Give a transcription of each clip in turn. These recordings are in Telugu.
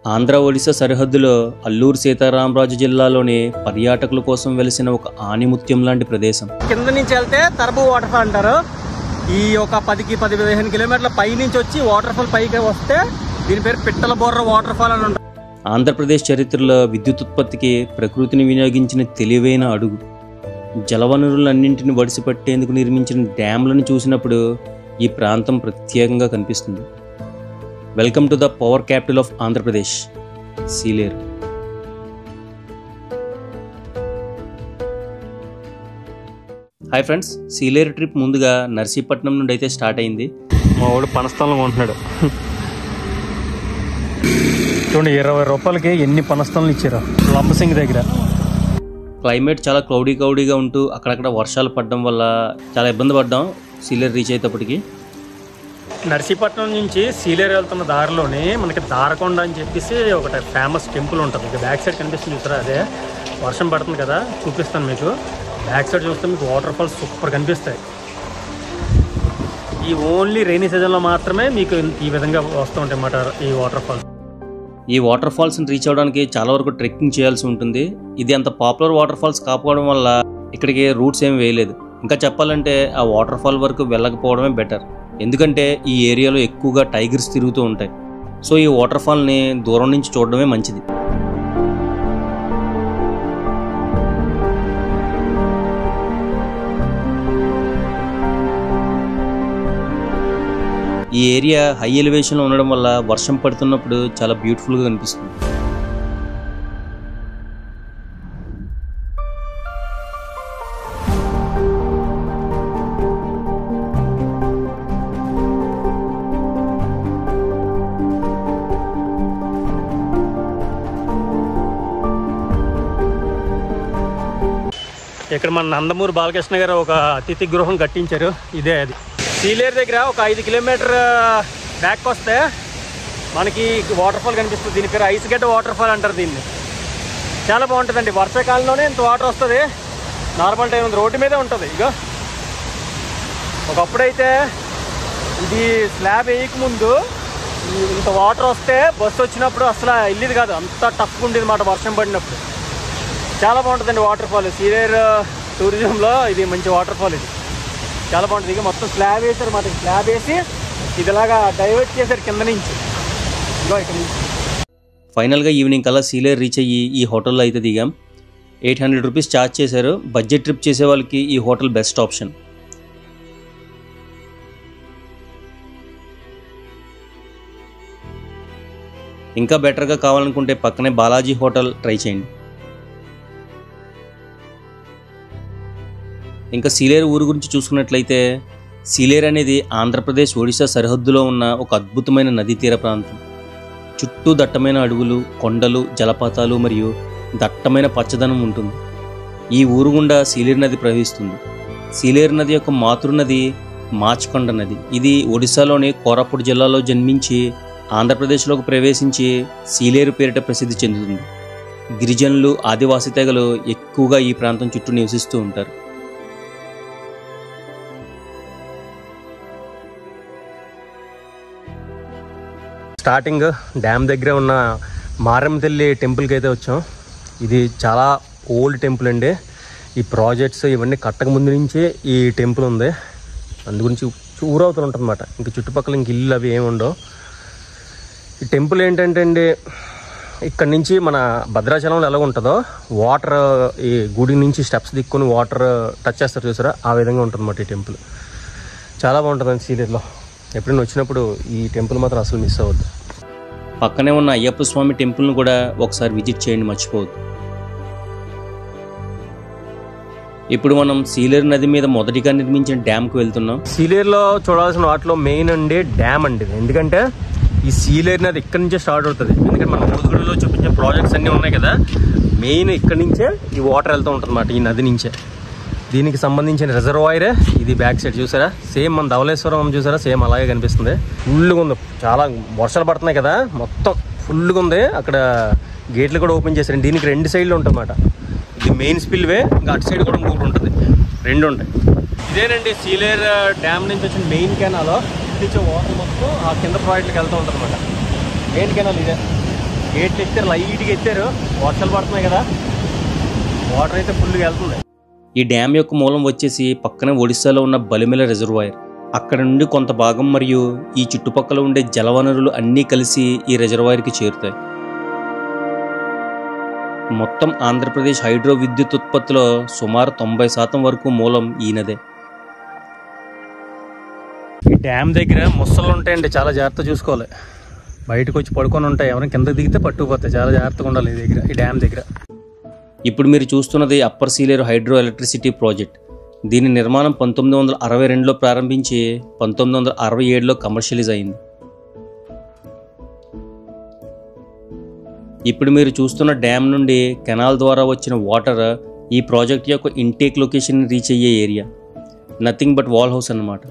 ఆంధ్ర ఒడిశా సరిహద్దులో అల్లూరు సీతారామరాజు జిల్లాలోని పర్యాటకుల కోసం వెలిసిన ఒక ఆణిముత్యం లాంటి ప్రదేశం. కింద నుంచి వెళ్తే తరబు వాటర్ ఫాల్ అంటారు. ఈ ఒక 10-15 కిలోమీటర్ల పై నుంచి వచ్చి వాటర్ ఫాల్ పైకి వస్తే దీని పేరు పిట్టల బొర్ర వాటర్ ఫాల్ అని ఉంటుంది. ఆంధ్రప్రదేశ్ చరిత్రలో విద్యుత్ ఉత్పత్తికి ప్రకృతిని వినియోగించిన తెలివైన అడుగు. జలవనరులన్నింటిని వడిసిపట్టేందుకు నిర్మించిన డ్యామ్లను చూసినప్పుడు ఈ ప్రాంతం ప్రత్యేకంగా కనిపిస్తుంది. Welcome to the power capital of Andhra Pradesh, Sileru. Hi friends, Sileru trip ముందుగా నర్సీపట్నం నుండి అయితే స్టార్ట్ అయింది. మా వాడు పనస్తాలను కొంటున్నాడు. చూడండి, 20 రూపాయలకి ఎన్ని పనస్తాలను ఇచ్చారు లంబసింగ్ దగ్గర. క్లైమేట్ చాలా క్లౌడీగా ఉంటూ అక్కడక్కడ వర్షాలు పడడం వల్ల చాలా ఇబ్బంది పడ్డాం సీలేరు రీచ్ అయ్యేటప్పటికి. నర్సీపట్నం నుంచి సీలేరు వెళ్తున్న దారిలోనే మనకి దారకొండ అని చెప్పేసి ఒకటి ఫేమస్ టెంపుల్ ఉంటుంది. ఇక బ్యాక్ సైడ్ కనిపిస్తుంది చూసారా, అదే. వర్షం పడుతుంది కదా, చూపిస్తాను మీకు. బ్యాక్ సైడ్ చూస్తే మీకు వాటర్ ఫాల్స్ సూపర్ కనిపిస్తాయి. ఈ ఓన్లీ రైనీ సీజన్లో మాత్రమే మీకు ఈ విధంగా వస్తూ ఉంటాయి అన్నమాట ఈ వాటర్ ఫాల్స్. ఈ వాటర్ ఫాల్స్ని రీచ్ అవ్వడానికి చాలా వరకు ట్రెక్కింగ్ చేయాల్సి ఉంటుంది. ఇది అంత పాపులర్ వాటర్ ఫాల్స్ కాకపోవడం వల్ల ఇక్కడికి రూట్స్ ఏమి వేయలేదు. ఇంకా చెప్పాలంటే ఆ వాటర్ ఫాల్ వరకు వెళ్ళకపోవడమే బెటర్. ఎందుకంటే ఈ ఏరియాలో ఎక్కువగా టైగర్స్ తిరుగుతూ ఉంటాయి. సో ఈ వాటర్ ఫాల్ని దూరం నుంచి చూడడమే మంచిది. ఈ ఏరియా హై ఎలివేషన్లో ఉండడం వల్ల వర్షం పడుతున్నప్పుడు చాలా బ్యూటిఫుల్గా కనిపిస్తుంది. ఇక్కడ మన నందమూరి బాలకృష్ణ గారు ఒక అతిథి గృహం కట్టించారు. ఇదే అది. సీలేరు దగ్గర ఒక 5 కిలోమీటర్ బ్యాక్ వస్తే మనకి వాటర్ ఫాల్ కనిపిస్తుంది. దీని పేరు ఐస్గడ్డ వాటర్ ఫాల్ అంటారు దీన్ని. చాలా బాగుంటుందండి. వర్షాకాలంలోనే ఇంత వాటర్ వస్తుంది. నార్మల్ టైం రోడ్డు మీదే ఉంటుంది. ఇక ఒకప్పుడైతే ఇది స్లాబ్ వేయకముందు ఇంత వాటర్ వస్తే బస్సు వచ్చినప్పుడు అసలు వెళ్ళేది కాదు, అంత టఫ్గా ఉండేది మాట వర్షం పడినప్పుడు. చాలా బాగుంటుందండి వాటర్ ఫాల్. సీలేరు టూరిజంలో ఇది మంచి వాటర్ ఫాల్. ఇది చాలా బాగుంటుంది. ఇక మొత్తం స్లాబ్ వేసారు మాట. స్లాబ్ వేసి ఇదిలాగా డైవర్ట్ చేశారు కింద నుంచి. ఇగో ఇక్కడ నుంచి. ఫైనల్గా ఈవినింగ్ కల్లా సీలేరు రీచ్ అయ్యి ఈ హోటల్లో అయితే దిగాం. 800 రూపీస్ ఛార్జ్ చేశారు. బడ్జెట్ ట్రిప్ చేసే వాళ్ళకి ఈ హోటల్ బెస్ట్ ఆప్షన్. ఇంకా బెటర్గా కావాలనుకుంటే పక్కనే బాలాజీ హోటల్ ట్రై చేయండి. ఇంకా సీలేరు ఊరు గురించి చూసుకున్నట్లయితే సీలేరు అనేది ఆంధ్రప్రదేశ్ ఒడిశా సరిహద్దులో ఉన్న ఒక అద్భుతమైన నదీ తీర ప్రాంతం. చుట్టూ దట్టమైన అడవులు, కొండలు, జలపాతాలు మరియు దట్టమైన పచ్చదనం ఉంటుంది. ఈ ఊరు గుండా సీలేరు నది ప్రవహిస్తుంది. సీలేరు నది యొక్క మాతృనది మాచకొండ నది. ఇది ఒడిశాలోని కోరాపుట్ జిల్లాలో జన్మించి ఆంధ్రప్రదేశ్లోకి ప్రవేశించి సీలేరు పేరిట ప్రసిద్ధి చెందుతుంది. గిరిజనులు, ఆదివాసీ తెగలు ఎక్కువగా ఈ ప్రాంతం చుట్టూ నివసిస్తూ ఉంటారు. స్టార్టింగ్ డ్యామ్ దగ్గర ఉన్న మారమ్మ తల్లి టెంపుల్కి అయితే వచ్చాం. ఇది చాలా ఓల్డ్ టెంపుల్ అండి. ఈ ప్రాజెక్ట్స్ ఇవన్నీ కట్టక ముందు నుంచే ఈ టెంపుల్ ఉంది. అందు గురించి ఊరవుతూ ఉంటుంది అన్నమాట. ఇంక చుట్టుపక్కల ఇంక ఇల్లు అవి ఏమి ఉండవు. ఈ టెంపుల్ ఏంటంటే అండి, ఇక్కడ నుంచి మన భద్రాచలంలో ఎలా ఉంటుందో వాటర్ ఈ గుడి నుంచి స్టెప్స్ దిక్కుని వాటర్ టచ్ చేస్తారు చూసారా, ఆ విధంగా ఉంటుంది అన్నమాట ఈ టెంపుల్. చాలా బాగుంటుందండి సీలేరులో. ఎప్పుడైనా వచ్చినప్పుడు ఈ టెంపుల్ మాత్రం అసలు మిస్ అవ్వద్దు. పక్కనే ఉన్న అయ్యప్ప స్వామి టెంపుల్ను కూడా ఒకసారి విజిట్ చేయండి, మర్చిపోవద్దు. ఇప్పుడు మనం సీలేరు నది మీద మొదటిగా నిర్మించిన డ్యామ్కి వెళ్తున్నాం. సీలేరులో చూడాల్సిన వాటిలో మెయిన్ అండి డ్యామ్ అండి. ఎందుకంటే ఈ సీలేరు నది ఇక్కడ నుంచే స్టార్ట్ అవుతుంది. ఎందుకంటే మన ముదుగుడిలో చూపించే ప్రాజెక్ట్స్ అన్నీ ఉన్నాయి కదా, మెయిన్ ఇక్కడ నుంచే ఈ వాటర్ వెళ్తూ ఉంటుంది అన్నమాట, ఈ నది నుంచే. దీనికి సంబంధించిన రిజర్వాయరే ఇది. బ్యాక్ సైడ్ చూసారా, సేమ్ మన ధవళేశ్వరం చూసారా, సేమ్ అలాగే కనిపిస్తుంది. ఫుల్గా ఉంది. చాలా వర్షాలు పడుతున్నాయి కదా, మొత్తం ఫుల్గా ఉంది. అక్కడ గేట్లు కూడా ఓపెన్ చేశారు. దీనికి 2 సైడ్లు ఉంటుంది అన్నమాట. ఇది మెయిన్ స్పిల్వే, ఇంకా అటు సైడ్ కూడా ఇంకొకటి ఉంటుంది. 2 ఉంటాయి. ఇదేనండి సీలేరు డ్యామ్ నుంచి వచ్చిన మెయిన్ కెనాల్. ఇది వాటర్ మొత్తం ఆ కింద ప్రాజెక్టులకు వెళ్తూ ఉంటుంది అన్నమాట. మెయిన్ కెనాల్ ఇదే. గేట్లు ఎత్తారు, లైట్గా ఎత్తారు. వర్షాలు పడుతున్నాయి కదా, వాటర్ అయితే ఫుల్గా వెళ్తుంది. ఈ డ్యామ్ యొక్క మూలం వచ్చేసి పక్కనే ఒడిశాలో ఉన్న బలిమెల రిజర్వాయర్. అక్కడ నుండి కొంత భాగం మరియు ఈ చుట్టుపక్కల ఉండే జలవనరులు అన్నీ కలిసి ఈ రిజర్వాయర్కి చేరుతాయి. మొత్తం ఆంధ్రప్రదేశ్ హైడ్రో విద్యుత్ ఉత్పత్తిలో సుమారు 90% వరకు మూలం ఈ నదే. ఈ డ్యామ్ దగ్గర ముసళ్ళు ఉంటాయండి, చాలా జాగ్రత్త చూసుకోవాలి. బయటకు వచ్చి పడుకొని ఉంటాయి, ఎవరైనా కింద దిగితే పట్టుకుపోతాయి. చాలా జాగ్రత్తగా ఉండాలి ఈ డ్యామ్ దగ్గర. ఇప్పుడు మీరు చూస్తున్నది upper Sileru hydro electricity project. దీని నిర్మాణం 1962లో ప్రారంభించి 1967లో కమర్షియలైజ్ అయింది. ఇప్పుడు మీరు చూస్తున్న డ్యామ్ నుండి కెనాల్ ద్వారా వచ్చిన వాటర్ ఈ ప్రాజెక్ట్ యొక్క ఇంటేక్ లొకేషన్ రీచ్ అయ్యే area. Nothing but wall house అన్నమాట.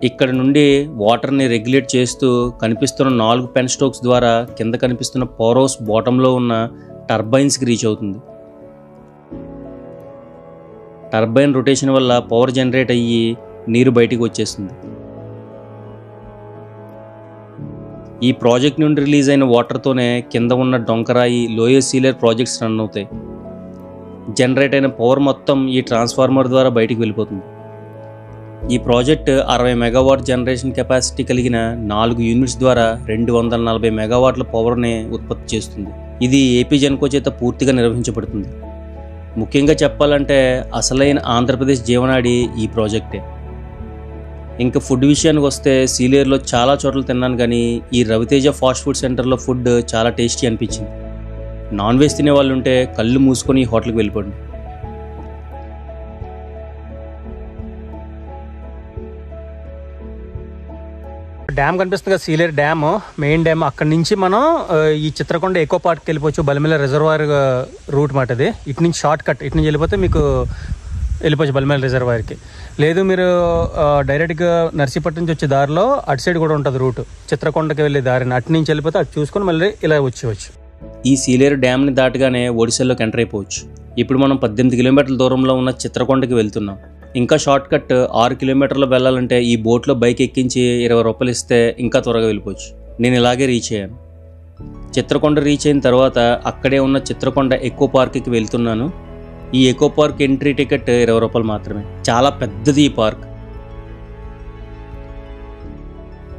ఇక్కడ నుండి వాటర్ని రెగ్యులేట్ చేస్తూ కనిపిస్తున్న 4 పెన్ స్ట్రోక్స్ ద్వారా కింద కనిపిస్తున్న పవర్ హౌస్ బాటంలో ఉన్న టర్బైన్స్కి రీచ్ అవుతుంది. టర్బైన్ రొటేషన్ వల్ల పవర్ జనరేట్ అయ్యి నీరు బయటికి వచ్చేస్తుంది. ఈ ప్రాజెక్ట్ నుండి రిలీజ్ అయిన వాటర్తోనే కింద ఉన్న Donkarayi, lower Sileru projects run అవుతాయి. జనరేట్ అయిన పవర్ మొత్తం ఈ ట్రాన్స్ఫార్మర్ ద్వారా బయటికి వెళ్ళిపోతుంది. ఈ ప్రాజెక్ట్ 60 మెగావాట్ జనరేషన్ కెపాసిటీ కలిగిన 4 యూనిట్స్ ద్వారా 240 మెగావాట్ల పవర్ని ఉత్పత్తి చేస్తుంది. ఇది ఏపీ జెన్కో చేత పూర్తిగా నిర్వహించబడుతుంది. ముఖ్యంగా చెప్పాలంటే అసలైన ఆంధ్రప్రదేశ్ జీవనాడి ఈ ప్రాజెక్టే. ఇంకా ఫుడ్ విషయానికి వస్తే సీలేరులో చాలా చోట్ల తిన్నాను, కానీ ఈ రవితేజ ఫాస్ట్ ఫుడ్ సెంటర్లో ఫుడ్ చాలా టేస్టీ అనిపించింది. నాన్ వెజ్ తినే వాళ్ళు ఉంటే కళ్ళు మూసుకొని ఈ హోటల్కి వెళ్ళిపోండి. డ్యామ్ కనిపిస్తుంది కదా, సీలేరు డ్యామ్, మెయిన్ డ్యామ్. అక్కడి నుంచి మనం ఈ చిత్రకొండ ఎకో పార్క్కి వెళ్ళిపోవచ్చు. బలిమెల రిజర్వాయర్ రూట్ మాట ఇది. ఇటు నుంచి షార్ట్ కట్, ఇటు నుంచి వెళ్ళిపోతే మీకు వెళ్ళిపోవచ్చు బలిమెల రిజర్వాయర్కి. లేదు మీరు డైరెక్ట్గా నర్సీపట్నం నుంచి వచ్చే దారిలో అటు సైడ్ కూడా ఉంటుంది రూట్, చిత్రకొండకి వెళ్ళే దారిని. అటు నుంచి వెళ్ళిపోతే అటు చూసుకొని మళ్ళీ ఇలా వచ్చేవచ్చు. ఈ సీలేరు డ్యామ్ని దాటగానే ఒడిశాలోకి ఎంటర్ అయిపోవచ్చు. ఇప్పుడు మనం 18 కిలోమీటర్ల దూరంలో ఉన్న చిత్రకొండకి వెళ్తున్నాం. ఇంకా షార్ట్ కట్ 6 కిలోమీటర్లు వెళ్ళాలంటే ఈ బోట్లో బైక్ ఎక్కించి 20 రూపాయలు ఇస్తే ఇంకా త్వరగా వెళ్ళిపోవచ్చు. నేను ఇలాగే రీచ్ అయ్యాను. చిత్రకొండ రీచ్ అయిన తర్వాత అక్కడే ఉన్న చిత్రకొండ ఎకో పార్క్కి వెళ్తున్నాను. ఈ ఎకో పార్క్ ఎంట్రీ టికెట్ 20 రూపాయలు మాత్రమే. చాలా పెద్దది ఈ పార్క్.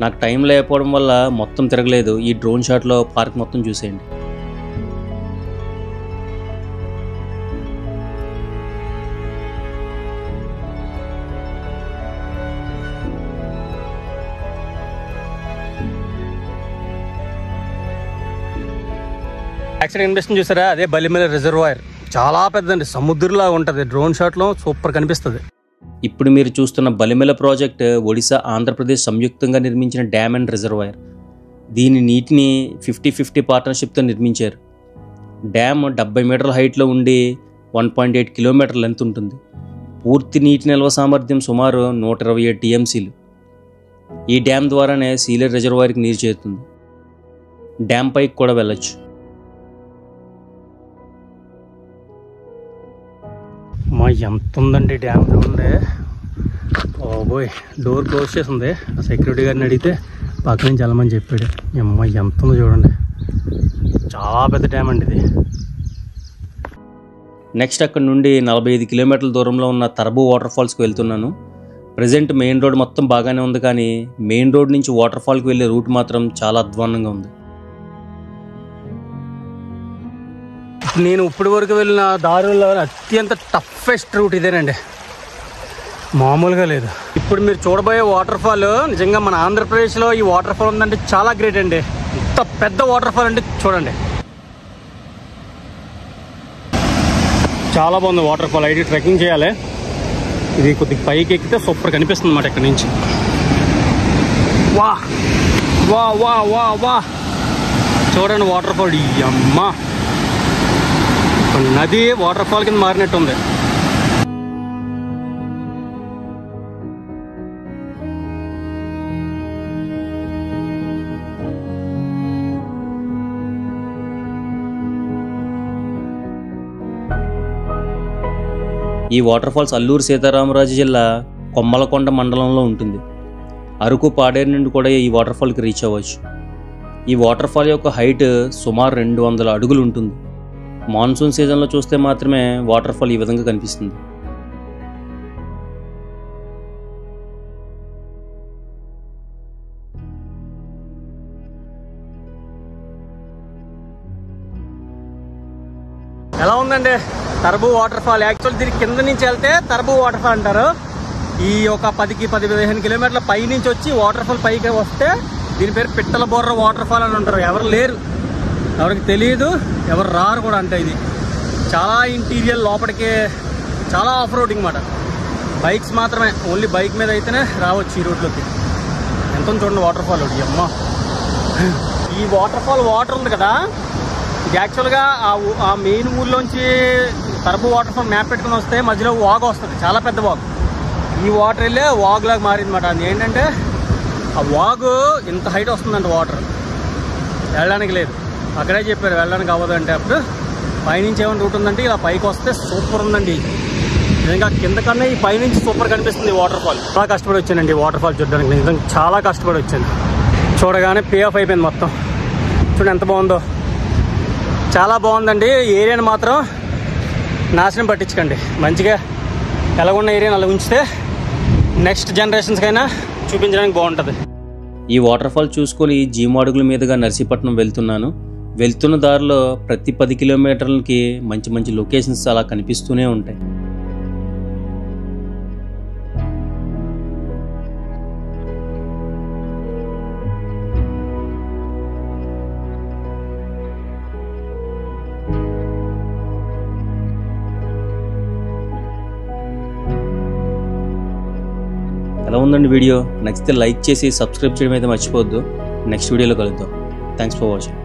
నాకు టైం లేకపోవడం వల్ల మొత్తం తిరగలేదు. ఈ డ్రోన్ షాట్లో పార్క్ మొత్తం చూసేయండి. యాక్సిడెంట్ కనిపిస్తుంది చూసారా, అదే బలిమెల రిజర్వాయర్. చాలా పెద్దండి, సముద్రంలా ఉంటుంది. డ్రోన్ షాట్లో సూపర్ కనిపిస్తుంది. ఇప్పుడు మీరు చూస్తున్న బలిమెల ప్రాజెక్ట్ ఒడిశా, ఆంధ్రప్రదేశ్ సంయుక్తంగా నిర్మించిన డ్యామ్ అండ్ రిజర్వాయర్. దీని నీటిని 50-50 పార్ట్నర్షిప్తో నిర్మించారు. డ్యామ్ 70 మీటర్ల హైట్లో ఉండి 1.8 కిలోమీటర్ లెంత్ ఉంటుంది. పూర్తి నీటి నిల్వ సామర్థ్యం సుమారు 127 టీఎంసీలు. ఈ డ్యామ్ ద్వారానే సీలేరు రిజర్వాయర్కి నీరు చేరుతుంది. డ్యామ్ పైకి కూడా వెళ్ళొచ్చు. మా ఎంత ఉందండి డ్యామ్, చూడండి. ఓబోయ్, డోర్ క్లోజ్ చేసి ఉంది. ఆ సెక్యూరిటీ గారిని అడిగితే పక్క నుంచి వెళ్ళమని చెప్పాడు. అమ్మ ఎంత ఉందో చూడండి, చాలా పెద్ద డ్యామ్ అండి ఇది. నెక్స్ట్ అక్కడ నుండి 45 కిలోమీటర్ల దూరంలో ఉన్న తరబు వాటర్ ఫాల్స్కి వెళ్తున్నాను. ప్రజెంట్ మెయిన్ రోడ్ మొత్తం బాగానే ఉంది, కానీ మెయిన్ రోడ్ నుంచి వాటర్ ఫాల్కి వెళ్ళే రూట్ మాత్రం చాలా అధ్వాన్నంగా ఉంది. నేను ఇప్పటి వరకు వెళ్ళిన దారుల్లో అత్యంత టఫెస్ట్ రూట్ ఇదేనండి, మామూలుగా లేదు. ఇప్పుడు మీరు చూడబోయే వాటర్ ఫాల్ నిజంగా మన ఆంధ్రప్రదేశ్లో ఈ వాటర్ ఫాల్ ఉందంటే చాలా గ్రేట్ అండి. ఇంత పెద్ద వాటర్ ఫాల్ అంటే చూడండి, చాలా బాగుంది వాటర్ ఫాల్. అయితే ట్రెక్కింగ్ చేయాలి. ఇది కొద్దిగా పైకి ఎక్కితే సూపర్ కనిపిస్తుంది అన్నమాట ఇక్కడ నుంచి. వా వా వా వా వా చూడండి వాటర్ ఫాల్. ఈ అమ్మ నది వాటర్ ఫాల్ కింద మారినట్టు ఉంది. ఈ వాటర్ ఫాల్స్ అల్లూరు సీతారామరాజు జిల్లా కొమ్మలకొండ మండలంలో ఉంటుంది. అరకు పాడేరు నుండి కూడా ఈ వాటర్ ఫాల్కి రీచ్ అవ్వచ్చు. ఈ వాటర్ ఫాల్ యొక్క హైట్ సుమారు 200 అడుగులు ఉంటుంది. మాన్సూన్ సీజన్లో చూస్తే మాత్రమే వాటర్ ఫాల్ ఈ విధంగా కనిపిస్తుంది. ఎలా ఉందండి తరబు వాటర్ ఫాల్? యాక్చువల్ దీని కింద నుంచి వెళ్తే తరబు వాటర్ ఫాల్ అంటారు. ఈ ఒక 10-15 కిలోమీటర్ల పై నుంచి వచ్చి వాటర్ ఫాల్ పైకి వస్తే దీని పేరు పిట్టల బొర్ర వాటర్ ఫాల్ అని అంటారు. ఎవరు లేరు, ఎవరికి తెలియదు, ఎవరు రారు కూడా. అంటే ఇది చాలా ఇంటీరియర్, లోపలికి చాలా ఆఫ్ రోడింగ్ మాట. బైక్స్ మాత్రమే, ఓన్లీ బైక్ మీద అయితేనే రావచ్చు ఈ రోడ్లోకి. ఎంత చూడండి వాటర్ ఫాల్. అమ్మ, ఈ వాటర్ ఫాల్ వాటర్ ఉంది కదా, ఇది యాక్చువల్గా ఆ మెయిన్ ఊర్లోంచి తరబు వాటర్ ఫాల్ మ్యాప్ పెట్టుకుని వస్తే మధ్యలో వాగు వస్తుంది, చాలా పెద్ద వాగు. ఈ వాటర్ వెళ్ళే వాగులాగా మారిందన్నమాట. అది ఏంటంటే ఆ వాగు ఇంత హైట్ వస్తుందంట, వాటర్ వెళ్ళడానికి లేదు. అక్కడే చెప్పారు వెళ్ళడానికి అవ్వదు అంటే. అప్పుడు పైనుంచి ఏమైనా రూట్ ఉందంటే ఇలా పైకి వస్తే సూపర్ ఉందండి. నిజంగా కింద కన్నా ఈ పైనుంచి సూపర్ కనిపిస్తుంది వాటర్ ఫాల్. చాలా కష్టపడి వచ్చానండి వాటర్ ఫాల్ చూడడానికి, నిజంగా చాలా కష్టపడి వచ్చాను. చూడగానే పే ఆఫ్ అయిపోయింది మొత్తం. చూడండి ఎంత బాగుందో, చాలా బాగుందండి. ఏరియాని మాత్రం నాశనం పట్టించకండి, మంచిగా ఎలాగున్న ఏరియాని అలా ఉంచితే నెక్స్ట్ జనరేషన్స్కైనా చూపించడానికి బాగుంటుంది. ఈ వాటర్ ఫాల్ చూసుకొని జీమాడుగుల మీదుగా నర్సీపట్నం వెళ్తున్నాను. వెళ్తున్న దారిలో ప్రతి 10 కిలోమీటర్లకి మంచి మంచి లొకేషన్స్ అలా కనిపిస్తూనే ఉంటాయి. ఎలా ఉందండి వీడియో? నచ్చితే లైక్ చేసి సబ్స్క్రైబ్ చేయడం అయితే మర్చిపోవద్దు. నెక్స్ట్ వీడియోలో కలుద్దాం. Thanks for watching.